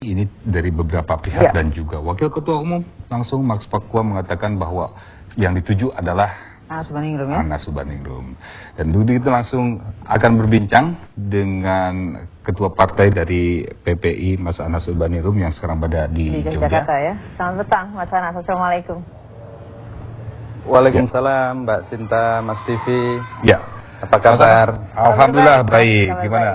Ini dari beberapa pihak Ya. dan juga Wakil Ketua Umum langsung Max Pakua mengatakan bahwa yang dituju adalah Anas Urbaningrum ya. Anas Urbaningrum. Dan begitu langsung akan berbincang dengan Ketua Partai dari PPI Mas Anas Urbaningrum yang sekarang berada di Jogja. Jakarta ya. Selamat petang Mas Anas, Assalamualaikum. Waalaikumsalam Mbak Sinta, Mas TV. Ya. Apa kabar? Alhamdulillah baik. Kabar Gimana?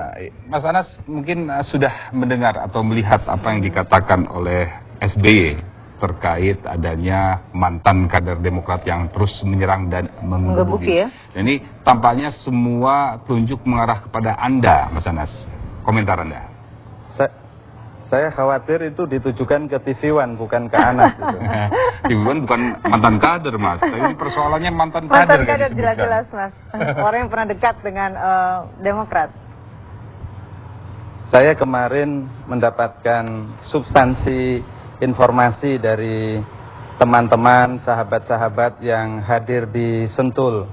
Mas Anas mungkin sudah mendengar atau melihat apa yang dikatakan oleh SBY terkait adanya mantan kader Demokrat yang terus menyerang dan menggebuki. ya. Dan ini tampaknya semua telunjuk mengarah kepada Anda, Mas Anas. Komentar Anda. Saya khawatir itu ditujukan ke TV One, bukan ke Anas. Itu. Ibu bukan mantan kader, Mas. Tapi persoalannya mantan kader. Mantan kan kader disebutkan. jelas-jelas Mas. Orang yang pernah dekat dengan Demokrat. Saya kemarin mendapatkan substansi informasi dari teman-teman, sahabat-sahabat yang hadir di Sentul.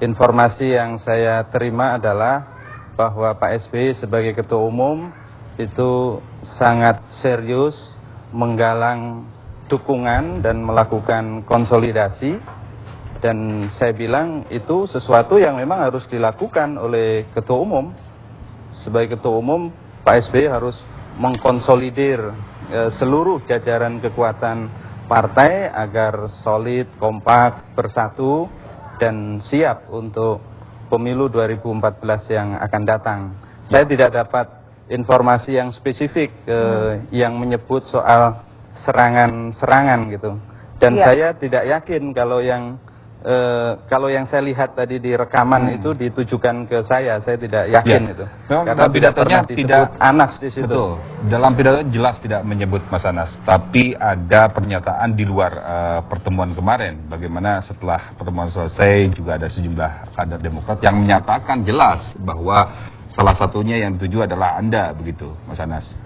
Informasi yang saya terima adalah bahwa Pak SBY sebagai Ketua Umum itu sangat serius menggalang dukungan dan melakukan konsolidasi, dan saya bilang itu sesuatu yang memang harus dilakukan oleh Ketua Umum. Sebagai Ketua Umum, Pak SBY harus mengkonsolidir seluruh jajaran kekuatan partai agar solid, kompak, bersatu, dan siap untuk pemilu 2014 yang akan datang. Saya tidak dapat informasi yang spesifik yang menyebut soal serangan-serangan gitu. Dan saya tidak yakin kalau yang saya lihat tadi di rekaman itu ditujukan ke saya tidak yakin itu. Memang Karena tidak pernah disebut Anas di situ. Betul. Dalam pidato jelas tidak menyebut Mas Anas, tapi ada pernyataan di luar pertemuan kemarin. Bagaimana setelah pertemuan selesai juga ada sejumlah kader Demokrat yang menyatakan jelas bahwa salah satunya yang dituju adalah Anda, begitu, Mas Anas,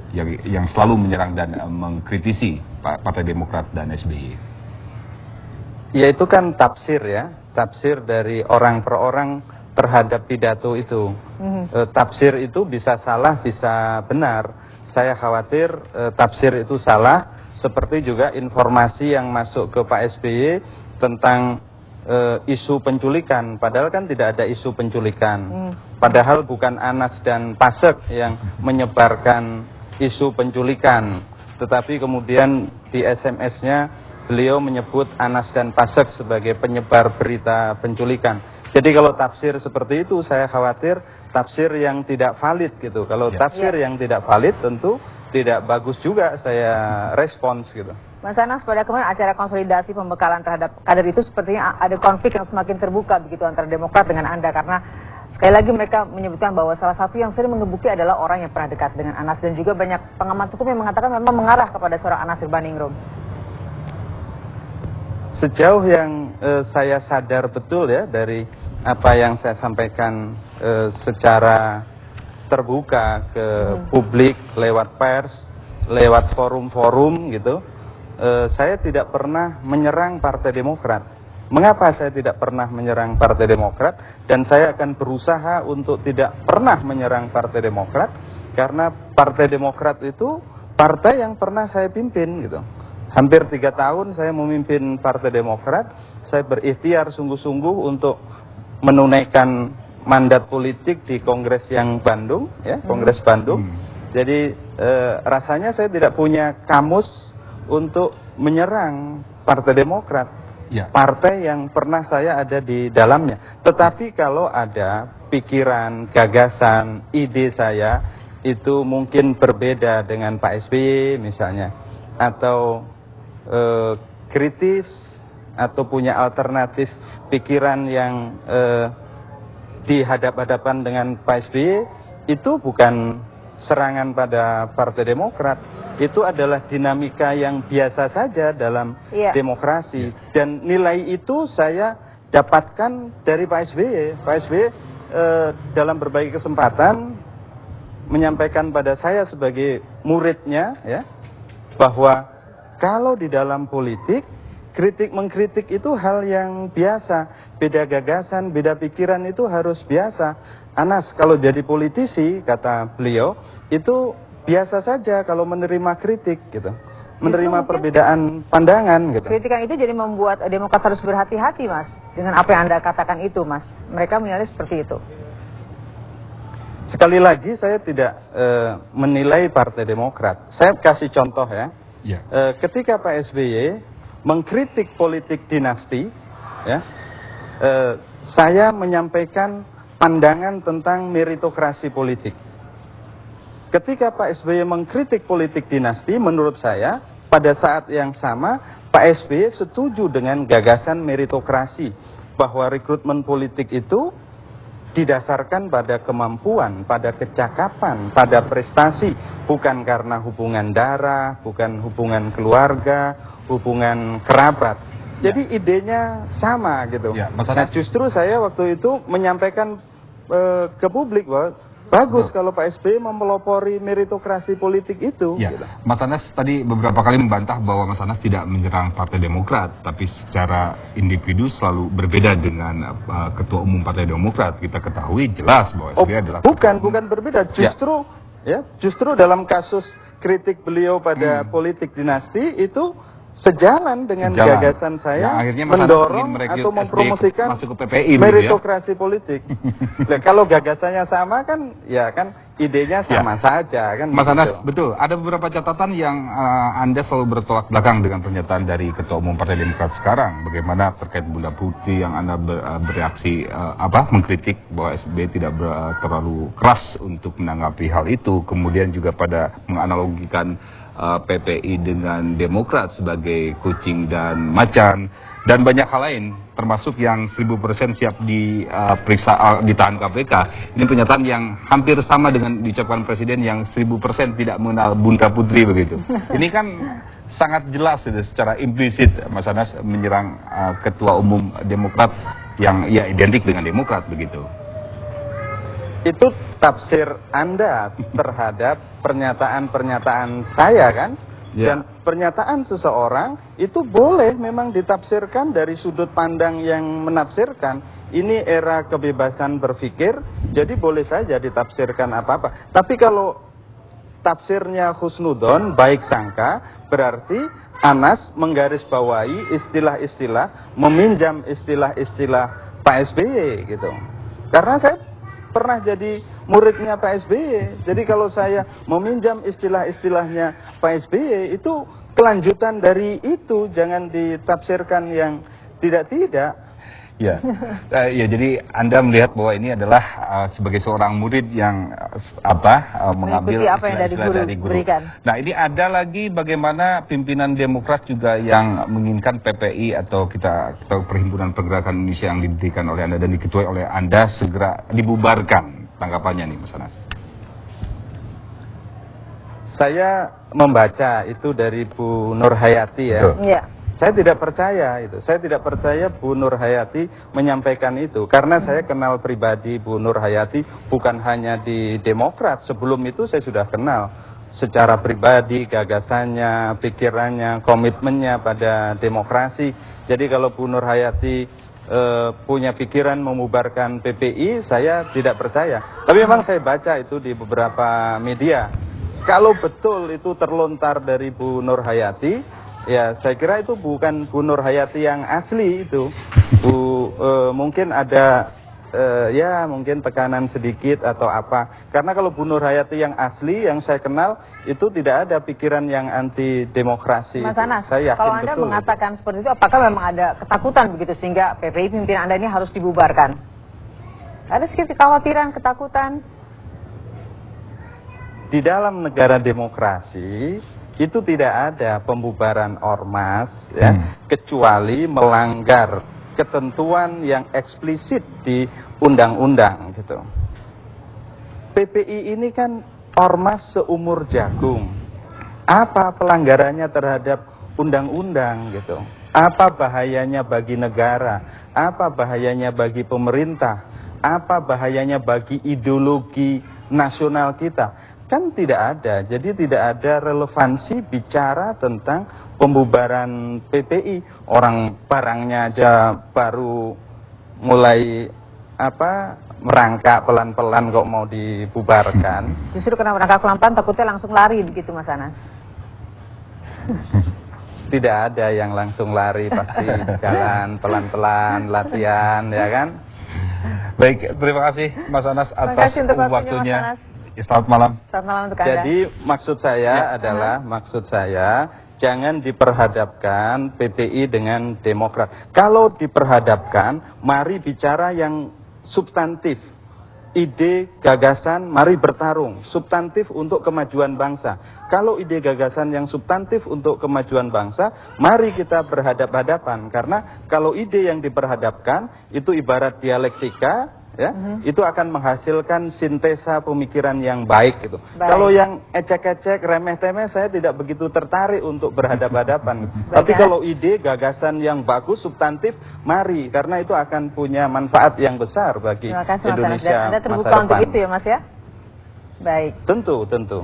yang selalu menyerang dan mengkritisi Partai Demokrat dan SBY. Ya itu kan tafsir ya, tafsir dari orang per orang terhadap pidato itu. Tafsir itu bisa salah, bisa benar. Saya khawatir tafsir itu salah, seperti juga informasi yang masuk ke Pak SBY tentang isu penculikan, padahal kan tidak ada isu penculikan. Padahal bukan Anas dan Pasek yang menyebarkan isu penculikan, tetapi kemudian di SMS-nya beliau menyebut Anas dan Pasek sebagai penyebar berita penculikan. Jadi kalau tafsir seperti itu, saya khawatir tafsir yang tidak valid gitu. Kalau tafsir yang tidak valid tentu tidak bagus juga saya respons gitu. Mas Anas, pada kemarin acara konsolidasi pembekalan terhadap kader itu sepertinya ada konflik yang semakin terbuka begitu antara Demokrat dengan Anda, karena sekali lagi mereka menyebutkan bahwa salah satu yang sering menggebuki adalah orang yang pernah dekat dengan Anas, dan juga banyak pengamat hukum yang mengatakan memang mengarah kepada seorang Anas Urbaningrum. Sejauh yang saya sadar betul ya dari apa yang saya sampaikan secara terbuka ke publik lewat pers, lewat forum-forum gitu, saya tidak pernah menyerang Partai Demokrat. Mengapa saya tidak pernah menyerang Partai Demokrat? Dan saya akan berusaha untuk tidak pernah menyerang Partai Demokrat, karena Partai Demokrat itu partai yang pernah saya pimpin gitu. Hampir 3 tahun saya memimpin Partai Demokrat. Saya berikhtiar sungguh-sungguh untuk menunaikan mandat politik di Kongres yang Bandung, ya, Kongres Bandung. Jadi rasanya saya tidak punya kamus untuk menyerang Partai Demokrat, partai yang pernah saya ada di dalamnya. Tetapi kalau ada pikiran, gagasan, ide saya itu mungkin berbeda dengan Pak SBY misalnya, atau kritis atau punya alternatif pikiran yang dihadap-hadapan dengan Pak SBY, itu bukan serangan pada Partai Demokrat. Itu adalah dinamika yang biasa saja dalam demokrasi. Dan nilai itu saya dapatkan dari Pak SBY. Pak SBY dalam berbagai kesempatan menyampaikan pada saya sebagai muridnya ya, bahwa kalau di dalam politik, kritik mengkritik itu hal yang biasa. Beda gagasan, beda pikiran itu harus biasa. Anas, kalau jadi politisi, kata beliau, itu biasa saja kalau menerima kritik gitu, menerima mungkin perbedaan pandangan gitu. kritikan itu jadi membuat Demokrat harus berhati-hati, Mas, dengan apa yang Anda katakan itu, Mas. Mereka menilai seperti itu. Sekali lagi saya tidak menilai Partai Demokrat. Saya kasih contoh ya. Ya. Ketika Pak SBY mengkritik politik dinasti, ya, saya menyampaikan pandangan tentang meritokrasi politik. Ketika Pak SBY mengkritik politik dinasti, menurut saya pada saat yang sama Pak SBY setuju dengan gagasan meritokrasi bahwa rekrutmen politik itu didasarkan pada kemampuan, pada kecakapan, pada prestasi, bukan karena hubungan darah, bukan hubungan keluarga, hubungan kerabat. Jadi idenya sama gitu. Ya, Mas Nah Anas. justru saya waktu itu menyampaikan ke publik bahwa bagus kalau Pak SBY mempelopori meritokrasi politik itu. Ya, Gitu. Mas Anas tadi beberapa kali membantah bahwa Mas Anas tidak menyerang Partai Demokrat, tapi secara individu selalu berbeda dengan Ketua Umum Partai Demokrat. Kita ketahui jelas bahwa SBY adalah Bukan berbeda. Justru dalam kasus kritik beliau pada politik dinasti itu sejalan dengan Sejalan. gagasan saya Yang akhirnya Mas Anas mendorong ingin merekrut atau SBY mempromosikan masuk ke PPI begitu ya? meritokrasi politik. Nah, kalau gagasannya sama kan, ya kan idenya sama saja kan. Mas begitu. Anas, betul. Ada beberapa catatan yang Anda selalu bertolak belakang dengan pernyataan dari Ketua Umum Partai Demokrat sekarang. Bagaimana terkait Bunda Putih yang Anda bereaksi mengkritik bahwa SBY tidak terlalu keras untuk menanggapi hal itu. Kemudian juga pada menganalogikan PPI dengan Demokrat sebagai kucing dan macan. Dan banyak hal lain, termasuk yang 1000% siap diperiksa, ditahan KPK. Ini pernyataan yang hampir sama dengan diucapkan Presiden yang 1000% tidak mengenal Bunda Putri begitu. Ini kan sangat jelas itu, secara implisit Mas Anas menyerang Ketua Umum Demokrat yang ya identik dengan Demokrat begitu. Itu tafsir Anda terhadap pernyataan-pernyataan saya kan? Ya. Dan pernyataan seseorang itu boleh memang ditafsirkan dari sudut pandang yang menafsirkan. Ini era kebebasan berpikir, jadi boleh saja ditafsirkan apa-apa. Tapi kalau tafsirnya husnudon, baik sangka, berarti Anas menggarisbawahi istilah-istilah, meminjam istilah-istilah Pak SBY gitu. Karena saya pernah jadi muridnya Pak SBY. Jadi kalau saya meminjam istilah-istilahnya Pak SBY, itu kelanjutan dari itu, jangan ditafsirkan yang tidak-tidak. Ya, ya jadi Anda melihat bahwa ini adalah sebagai seorang murid yang mengambil Mengikuti apa yang istilah-istilah dari guru berikan. Nah ini ada lagi bagaimana pimpinan Demokrat juga yang menginginkan PPI atau kita tahu Perhimpunan Pergerakan Indonesia yang didirikan oleh Anda dan diketuai oleh Anda segera dibubarkan. Tanggapannya nih Mas Anas. Saya membaca itu dari Bu Nur Hayati ya. Betul. Iya. Saya tidak percaya itu. Saya tidak percaya Bu Nur Hayati menyampaikan itu. Karena saya kenal pribadi Bu Nur Hayati bukan hanya di Demokrat. Sebelum itu saya sudah kenal secara pribadi, gagasannya, pikirannya, komitmennya pada demokrasi. Jadi kalau Bu Nur Hayati punya pikiran memubarkan PPI, saya tidak percaya. Tapi memang saya baca itu di beberapa media. Kalau betul itu terlontar dari Bu Nur Hayati, ya saya kira itu bukan Bu Nur Hayati yang asli itu. Mungkin ada mungkin tekanan sedikit atau apa. Karena kalau Bu Nur Hayati yang asli yang saya kenal itu tidak ada pikiran yang anti demokrasi. Mas Anas, Saya yakin kalau Anda betul. mengatakan seperti itu, apakah memang ada ketakutan begitu sehingga PPI pimpinan Anda ini harus dibubarkan? Ada sedikit kekhawatiran, ketakutan? Di dalam negara demokrasi itu tidak ada pembubaran ormas ya, kecuali melanggar ketentuan yang eksplisit di undang-undang gitu. PPI ini kan ormas seumur jagung. Apa pelanggarannya terhadap undang-undang gitu? Apa bahayanya bagi negara? Apa bahayanya bagi pemerintah? Apa bahayanya bagi ideologi nasional kita? Kan tidak ada, jadi tidak ada relevansi bicara tentang pembubaran PPI. Orang barangnya aja baru mulai merangkak pelan-pelan kok mau dibubarkan. Justru karena merangkak pelan-pelan takutnya langsung lari begitu Mas Anas. Tidak ada yang langsung lari, pasti jalan pelan-pelan, latihan, ya kan? Baik, terima kasih Mas Anas Terima atas kasih untuk waktunya, waktunya. Mas Anas. Ya, selamat malam. Selamat malam untuk Anda. Jadi maksud saya adalah, maksud saya jangan diperhadapkan PPI dengan Demokrat. Kalau diperhadapkan, mari bicara yang substantif. Ide, gagasan, mari bertarung. Substantif untuk kemajuan bangsa. Kalau ide gagasan yang substantif untuk kemajuan bangsa, mari kita berhadap-hadapan. Karena kalau ide yang diperhadapkan, itu ibarat dialektika, ya, itu akan menghasilkan sintesa pemikiran yang baik gitu. Baik. Kalau yang ecek-ecek, remeh-temeh, saya tidak begitu tertarik untuk berhadap-hadapan. Tapi ya. kalau ide, gagasan yang bagus, substantif, mari, karena itu akan punya manfaat yang besar bagi Terima kasih Mas Anas. Indonesia Dan Anda masa terbuka untuk depan. itu ya Mas ya? Baik. Tentu, tentu.